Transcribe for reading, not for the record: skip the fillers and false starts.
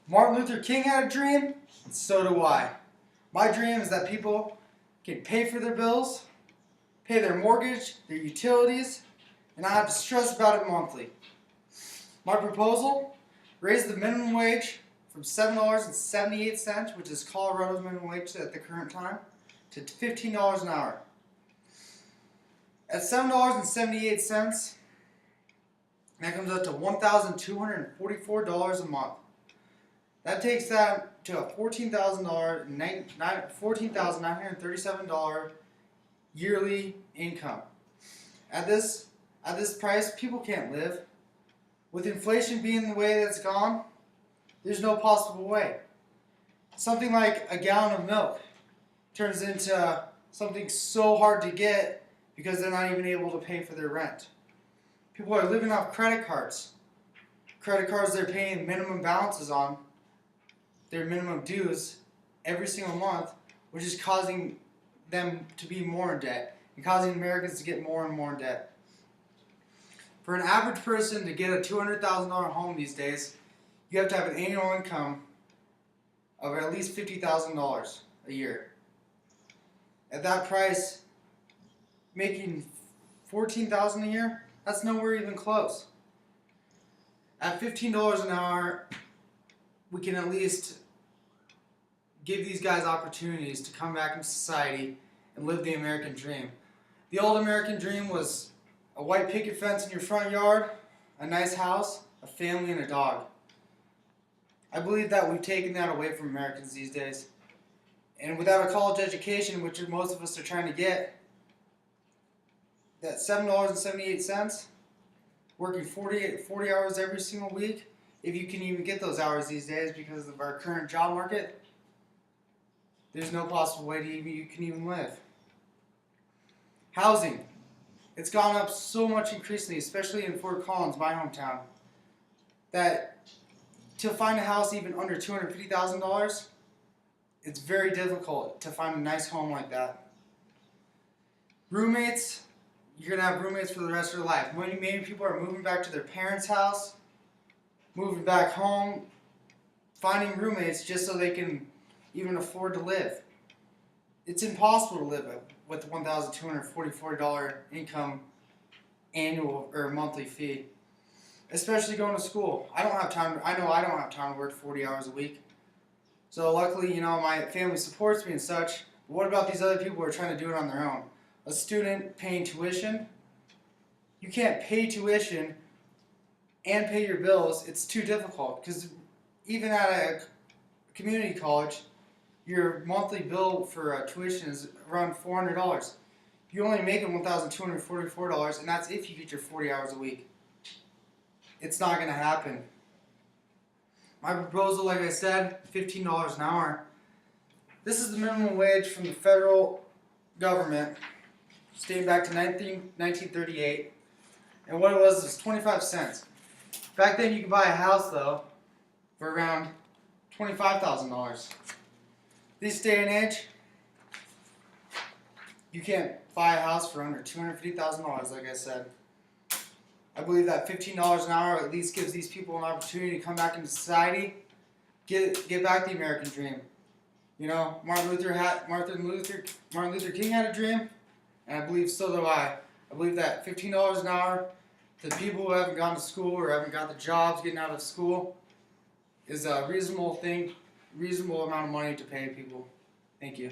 Martin Luther King had a dream, and so do I. My dream is that people can pay for their bills, pay their mortgage, their utilities, and not have to stress about it monthly. My proposal: raise the minimum wage from $7.78, which is Colorado's minimum wage at the current time, to $15 an hour. At $7.78, that comes up to $1,244 a month. That takes that to a $14,937 yearly income. At this price, people can't live. With inflation being the way that's gone, there's no possible way. Something like a gallon of milk turns into something so hard to get because they're not even able to pay for their rent. People are living off credit cards. Credit cards they're paying minimum balances on, their minimum dues every single month, which is causing them to be more in debt and causing Americans to get more and more in debt. For an average person to get a $200,000 home these days, you have to have an annual income of at least $50,000 a year. At that price, making $14,000 a year, that's nowhere even close. At $15 an hour, we can at least give these guys opportunities to come back into society and live the American dream. The old American dream was a white picket fence in your front yard, a nice house, a family, and a dog. I believe that we've taken that away from Americans these days. And without a college education, which most of us are trying to get, that $7.78, working 40 hours every single week, if you can even get those hours these days because of our current job market, there's no possible way you can even live. Housing. It's gone up so much increasingly, especially in Fort Collins, my hometown, that to find a house even under $250,000, it's very difficult to find a nice home like that. Roommates. You're going to have roommates for the rest of their life. Many people are moving back to their parents' house, moving back home, finding roommates just so they can even afford to live. It's impossible to live with $1,244 income annual or monthly fee, especially going to school. I know I don't have time to work 40 hours a week. So luckily, my family supports me and such. But what about these other people who are trying to do it on their own? A student paying tuition, you can't pay tuition and pay your bills. It's too difficult because even at a community college, your monthly bill for tuition is around $400. You're only making $1,244, and that's if you get your 40 hours a week. It's not going to happen. My proposal, like I said, $15 an hour. This is the minimum wage from the federal government, dating back to 1938, and what it was 25 cents. Back then you could buy a house, though, for around $25,000. This day and age, you can't buy a house for under $250,000, like I said. I believe that $15 an hour at least gives these people an opportunity to come back into society, get back the American dream. Martin Luther King had a dream, and I believe so do I. I believe that $15 an hour to the people who haven't gone to school or haven't got the jobs getting out of school is a reasonable amount of money to pay people. Thank you.